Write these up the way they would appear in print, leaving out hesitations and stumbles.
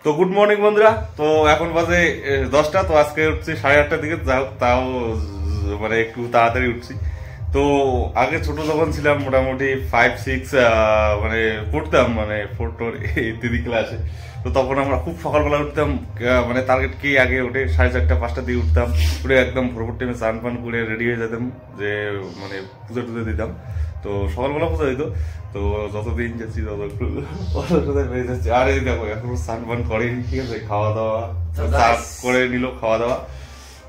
তো good morning বন্ধুরা। তো এখন বাজে 10টা। তো আজকে উঠছি 8:30টার দিকে, যাও তাও মানে একটু তাড়াতাড়ি উঠছি। তো আগে ছোট যখন ছিলাম মোটামুটি 5-6 মানে পড়তাম, মানে 4 ইত্যাদি ক্লাসে। তো তখন আমরা খুব সকালবেলা উঠতাম, মানে টার্গেট কি আগে উঠে 4:30-5টা দিয়ে উঠতাম, উঠে একদম ভোর টাইমে স্নান পান করে রেডি হয়ে যেতাম, যে মানে পুজো টুজো দিতাম। তো সকালবেলা পূজা দিত। তো যতদিন যাচ্ছি তত একটু বেড়ে যাচ্ছে। আর এই দেখো এখন স্নান পান করেনি, ঠিক আছে, খাওয়া দাওয়া করে নিল, খাওয়া দাওয়া।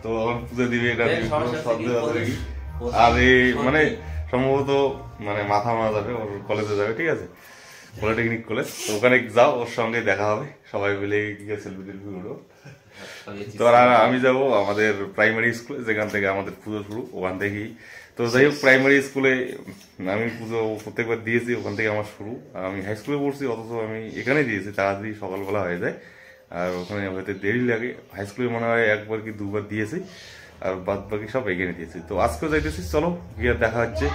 তো এখন পুজো দিবে, এটা আর এই মানে সম্ভবত মানে মাথা মারা যাবে, ওর কলেজে যাবে, ঠিক আছে, পলিটেকনিক কলেজ। তো ওখানে যাও, ওর সঙ্গে দেখা হবে, সবাই মিলে গিয়ে সেলফি টেলফি উঠো। তো আর আমি যাবো আমাদের প্রাইমারি স্কুলে, যেখান থেকে আমাদের পুজো শুরু, ওখান থেকেই। তো যাই হোক, প্রাইমারি স্কুলে আমি পুজো প্রত্যেকবার দিয়েছি, ওখান থেকে আমার শুরু। আমি হাই স্কুলে পড়ছি, অথচ আমি এখানে দিয়েছি, তাড়াতাড়ি সকালবেলা হয়ে যায়, আর ওখানে হয়তো দেরি লাগে। হাই স্কুলে মনে হয় একবার কি দুবার দিয়েছি, আর বাদ বাকি সব এখানে দিয়েছি। তো আজকেও যাইতেছি, চলো গিয়ে দেখা হচ্ছে।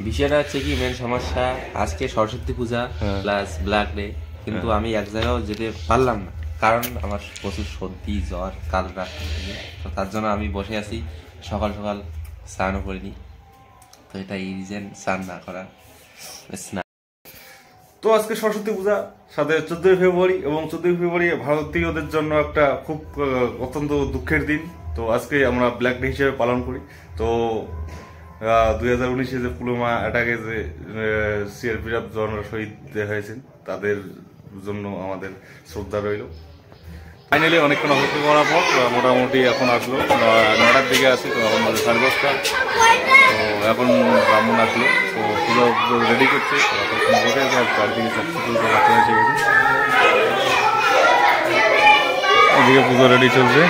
বিষয়টা হচ্ছে কি, মেন সমস্যা আজকে সরস্বতী পূজা প্লাস ব্ল্যাক ডে, কিন্তু আমি এক জায়গাও যেতে পারলাম না, কারণ আমার প্রচুর সর্দি জ্বর কাল রাত থেকে। তো তার জন্য আমি বসে আছি, সকাল সকাল স্নানও করিনি। তো এটা এই রিজন স্নান না করা। তো আজকে সরস্বতী পূজা, সাথে 14ই ফেব্রুয়ারি, এবং 14ই ফেব্রুয়ারি ভারতীয়দের জন্য একটা খুব অত্যন্ত দুঃখের দিন। তো আজকে আমরা ব্ল্যাক ডে হিসেবে পালন করি। তো 2019-এ যে পুলওয়ামা অ্যাটাকে যে সিআরপিএফ জওয়ানরা শহীদ হয়েছেন, তাদের জন্য আমাদের শ্রদ্ধা রইল। ফাইনালি অনেকক্ষণ অপেক্ষা করার পর মোটামুটি এখন আসলো, 9টার দিকে আসি। তো এখন 10:30। তো এখন ব্রাহ্মণ আসলো, তো পুজো রেডি করছে, বসে আছে, আর চারদিকে সব কিছু বাচ্চা এসে গেছে, এদিকে পুজো রেডি চলছে।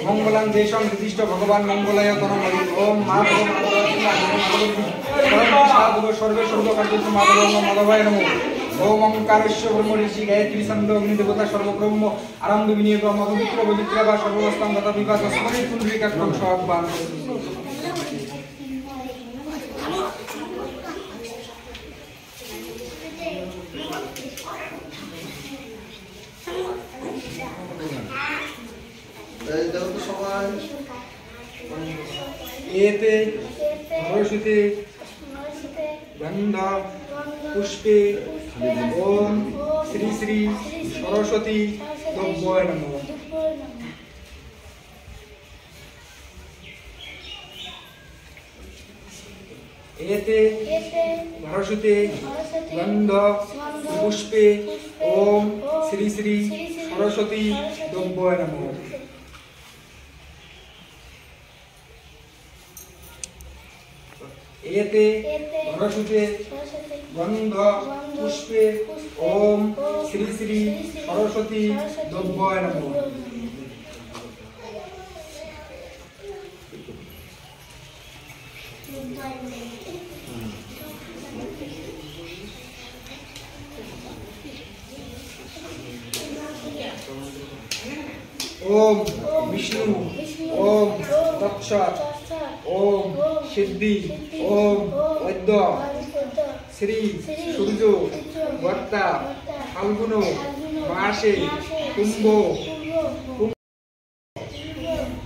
मंगलां देशं निर्दिष्ट भगवान मंगलाय तनम ओम माधव सर्वे सर्वकार्येषु माधव माधवाय नमो ओम ओंकारस्य ब्रह्म ऋषि गायत्री छंद अग्नि देवता सर्वब्रह्म आरंभ विनियोग पवित्र पवित्र वा सर्ववस्थां तथा विवाद स्मरण पुंडरीकाक्षं स्वाहान एते भरषिते गंध पुष्पे ओम श्री श्री सरस्वती द्रव्याय नमः। एते भरषिते गंध पुष्पे ओम श्री श्री सरस्वती द्रव्याय नमः। এতে ধরসুতে গন্ধ পুষ্পে ওম শ্রী শ্রী সরস্বতী দ্রব্যায় নমঃ। ओम विष्णु ओम तत्सत ओम सिद्धि ओम वैद्य श्री सूर्य वर्ता फाल्गुन मासे कुंभ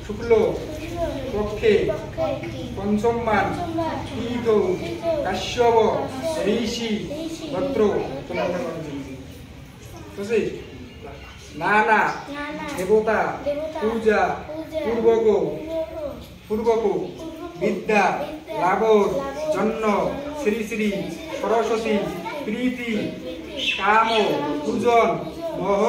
शुक्ल पक्षे पंचमान तीर्थ काश्यप ऋषि गोत्र नाना देवता पूजा पूर्वक विद्या लाभर जन्म श्री श्री सरस्वती प्रीति काम पूजन मोह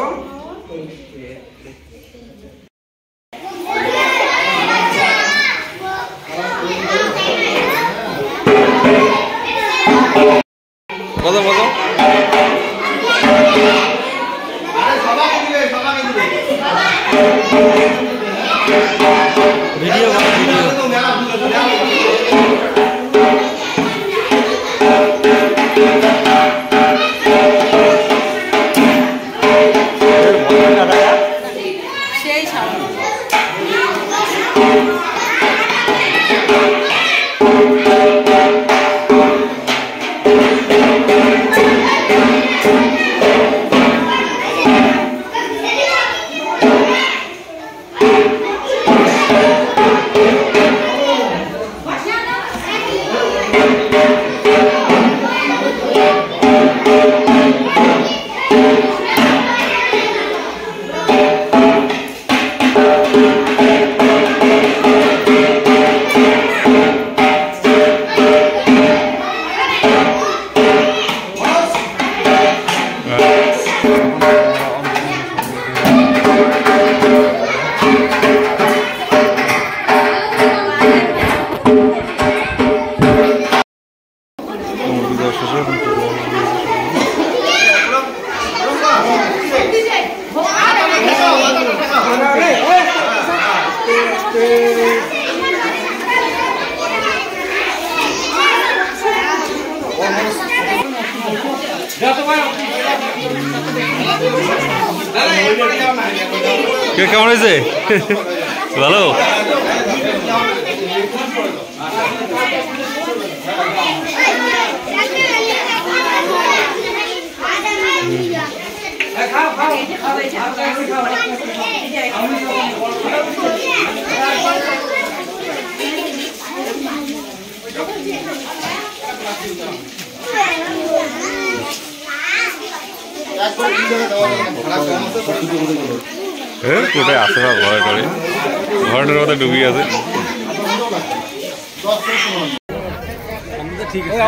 কেমন হয়েছে? ভালো। কোথায় আসে না ঘরে টরে ঘরের মধ্যে ডুবি আছে। ঠিক আছে।